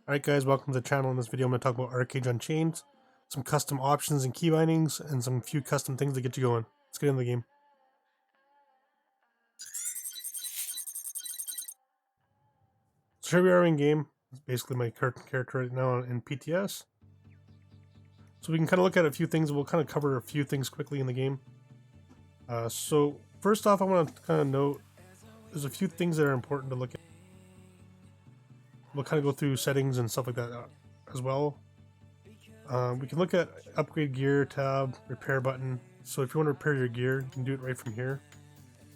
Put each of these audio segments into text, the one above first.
Alright guys, welcome to the channel. In this video I'm going to talk about Archeage Unchained, some custom options and key bindings, and some few custom things to get you going. Let's get into the game. So here we are in game. It's basically my character right now in PTS. So we can kind of look at a few things. We'll kind of cover a few things quickly in the game. So first off, I want to kind of note there's a few things that are important to look at. We'll kind of go through settings and stuff like that as well. We can look at upgrade gear tab, repair button. So if you want to repair your gear, you can do it right from here.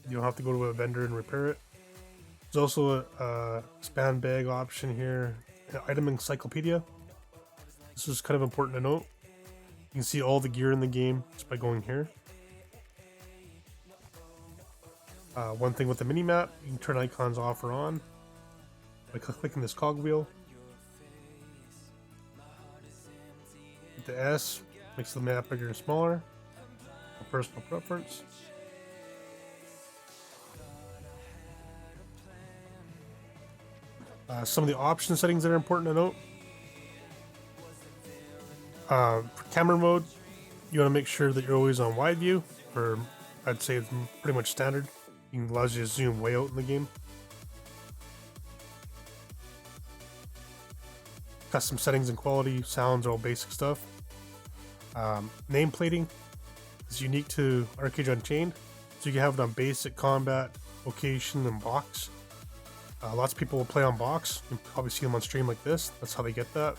You don't have to go to a vendor and repair it. There's also a span bag option here, an item encyclopedia. This is kind of important to note. You can see all the gear in the game just by going here. One thing with the mini map, you can turn icons off or on by clicking this cogwheel. The S makes the map bigger and smaller. A personal preference. Some of the option settings that are important to note. For camera mode, you want to make sure that you're always on wide view, or I'd say it's pretty much standard. It allows you to zoom way out in the game. Custom settings and quality, sounds are all basic stuff. Name plating is unique to Archeage Unchained, so you can have it on basic, combat, location, and box. Lots of people will play on box. You can probably see them on stream like this. That's how they get that.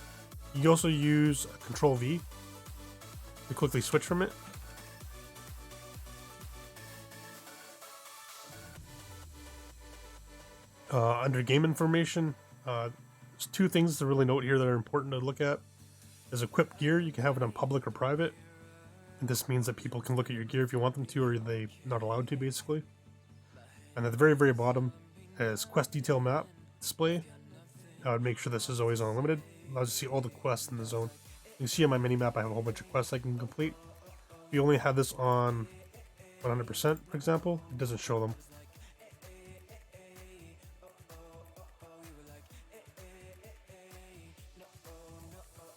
You can also use Control V to quickly switch from it. Under game information, there's two things to really note here that are important to look at. There's equipped gear. You can have it on public or private. And this means that people can look at your gear if you want them to, or they're not allowed to, basically. And at the very, very bottom is quest detail map display. I would make sure this is always on unlimited. Allows you to see all the quests in the zone. You can see on my mini map I have a whole bunch of quests I can complete. If you only have this on 100%, for example, it doesn't show them.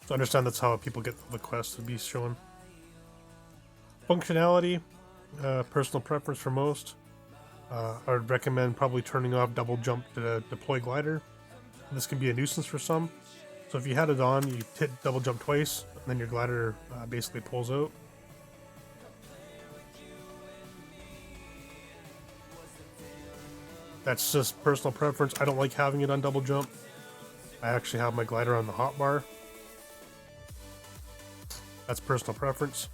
So understand that's how people get the quests to be shown. Functionality, personal preference for most. I would recommend probably turning off double jump to deploy glider. This can be a nuisance for some. So if you had it on, you hit double jump twice, and then your glider basically pulls out. That's just personal preference. I don't like having it on double jump. I actually have my glider on the hotbar. That's personal preference.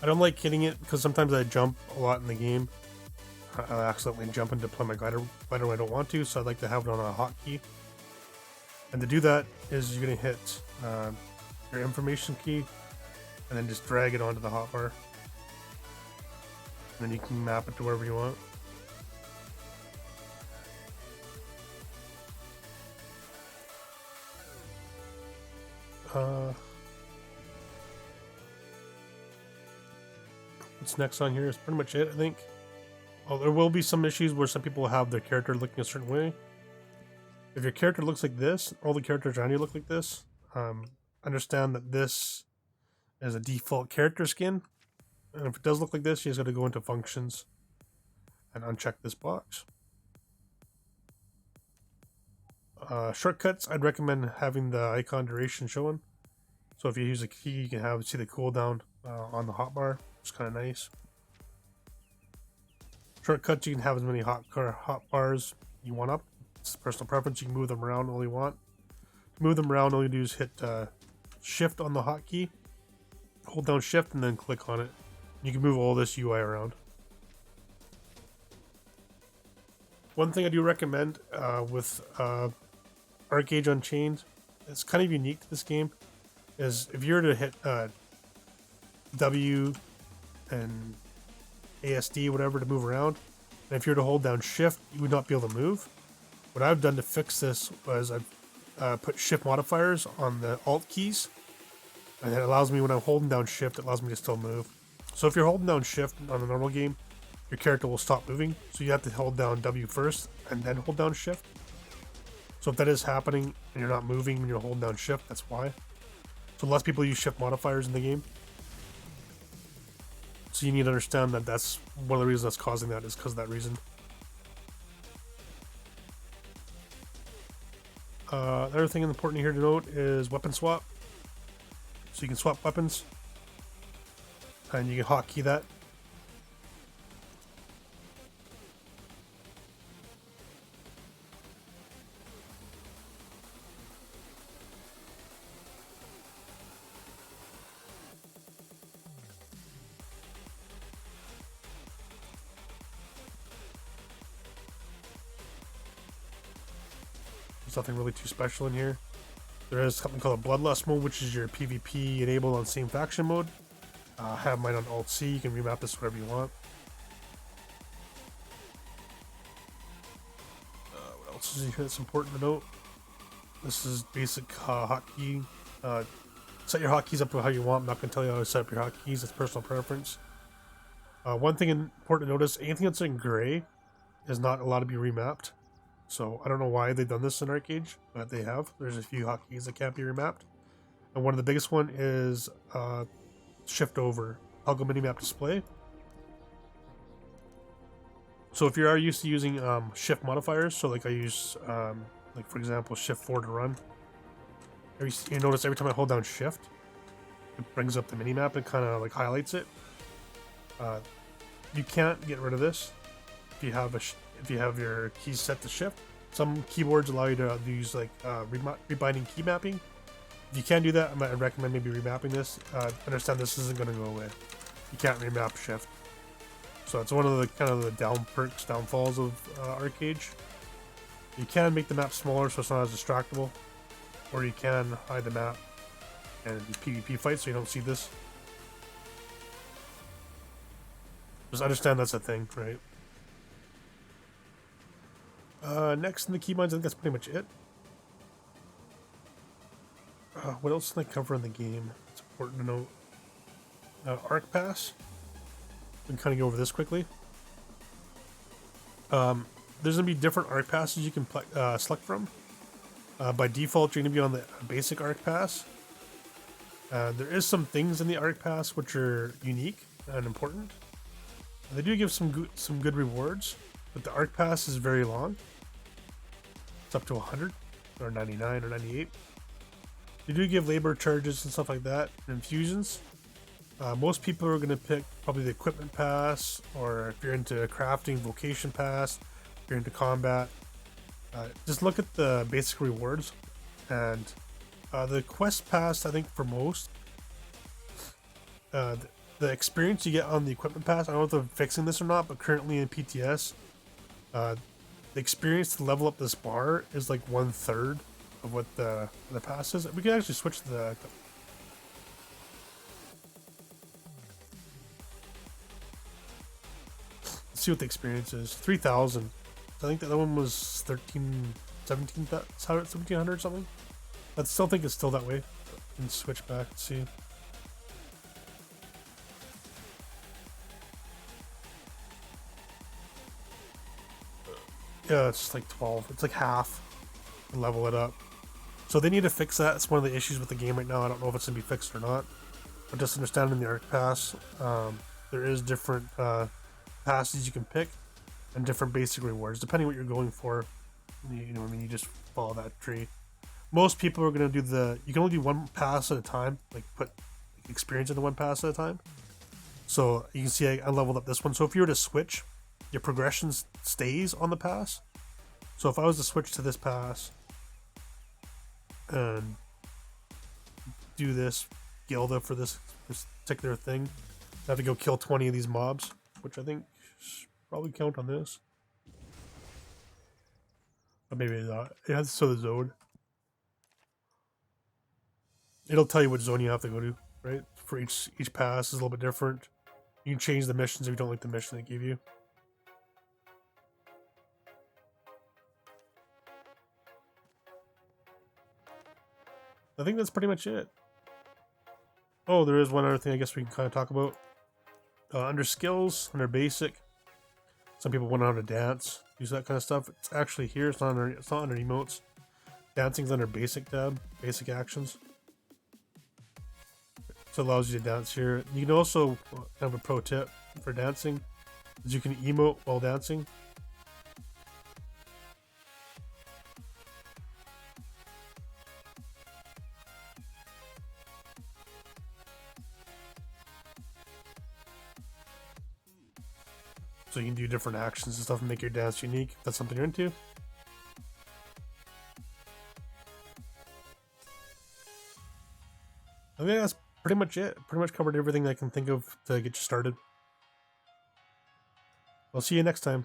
I don't like hitting it because sometimes I jump a lot in the game. I accidentally jump and deploy my glider when I don't want to, so I'd like to have it on a hotkey. And to do that is you're going to hit your information key and then just drag it onto the hotbar. And then you can map it to wherever you want. What's next on here is pretty much it, I think. Well, there will be some issues where some people will have their character looking a certain way. If your character looks like this, all the characters around you look like this, understand that this is a default character skin. And if it does look like this, you just got to go into functions and uncheck this box. Shortcuts, I'd recommend having the icon duration shown. So if you use a key, you can see the cooldown on the hotbar. It's kind of nice. Shortcuts, you can have as many hotbars you want up. It's personal preference. You can move them around all you want. To move them around, all you do is hit shift on the hotkey, hold down shift, and then click on it. You can move all this UI around. One thing I do recommend with Archeage Unchained, it's kind of unique to this game, is if you were to hit W and ASD, whatever, to move around, and if you were to hold down shift, you would not be able to move. What I've done to fix this was I've put shift modifiers on the alt keys, and it allows me, when I'm holding down shift, it allows me to still move. So if you're holding down shift on a normal game, your character will stop moving, so you have to hold down W first and then hold down shift. So if that is happening and you're not moving when you're holding down shift, that's why. So less people use shift modifiers in the game. So you need to understand that that's one of the reasons that's causing that is because of that reason. The other thing important here to note is weapon swap. So you can swap weapons and you can hotkey that. There's nothing really too special in here. There is something called a Bloodlust mode, which is your PvP enabled on same faction mode. I have mine on Alt-C. You can remap this whatever you want. What else is here that's important to note? This is basic hotkey. Set your hotkeys up to how you want. I'm not going to tell you how to set up your hotkeys. It's personal preference. One thing important to notice, anything that's in gray is not allowed to be remapped. So I don't know why they've done this in Archeage, but they have. There's a few hotkeys that can't be remapped. And one of the biggest one is shift over, toggle minimap display. So if you are used to using shift modifiers, so like I use, like for example, shift 4 to run. You notice every time I hold down shift, it brings up the minimap and kind of like highlights it. You can't get rid of this if you have your keys set to shift. Some keyboards allow you to use like rebinding key mapping. If you can't do that, I recommend maybe remapping this. Understand this isn't going to go away. You can't remap shift. So it's one of the kind of the downfalls of Archeage. You can make the map smaller so it's not as distractible, or you can hide the map and do PvP fights so you don't see this. Just understand that's a thing, right? Next in the keybinds, I think that's pretty much it. What else can I cover in the game? It's important to note. Arc Pass. We can kind of go over this quickly. There's going to be different Arc Passes you can select from. By default, you're going to be on the basic Arc Pass. There is some things in the Arc Pass which are unique and important. They do give some good rewards, but the Arc Pass is very long. It's up to 100 or 99 or 98. They do give labor charges and stuff like that, and infusions. Most people are going to pick probably the equipment pass, or if you're into crafting, vocation pass, if you're into combat. Just look at the basic rewards, and the quest pass, I think for most, the experience you get on the equipment pass, I don't know if they're fixing this or not, but currently in PTS, the experience to level up this bar is like 1/3 of what the pass is. We can actually switch the... Let's see what the experience is. 3,000. I think the other one was 1700 or something. I still think it's still that way. We can switch back and see. Yeah, it's like 12. It's like half. Level it up. So they need to fix that. It's one of the issues with the game right now. I don't know if it's going to be fixed or not. But just understanding the Arc Pass, there is different passes you can pick and different basic rewards depending what you're going for. You know what I mean? You just follow that tree. Most people are going to do you can only do one pass at a time, like put experience into one pass at a time. So you can see I leveled up this one. So if you were to switch, your progression stays on the pass. So if I was to switch to this pass and do this Gilda for this particular thing, I have to go kill 20 of these mobs, which I think should probably count on this. But maybe not. It has to show the zone. It'll tell you what zone you have to go to, right? For each pass is a little bit different. You can change the missions if you don't like the mission they give you. I think that's pretty much it. Oh, there is one other thing I guess we can kind of talk about. Under skills, under basic, some people want to know how to dance, use that kind of stuff. It's actually here. It's not under emotes. dancing's under basic tab, basic actions. So it allows you to dance here. You can also have a pro tip for dancing, is you can emote while dancing. So you can do different actions and stuff and make your dance unique, if that's something you're into. I think that's pretty much it. Pretty much covered everything I can think of to get you started. I'll see you next time.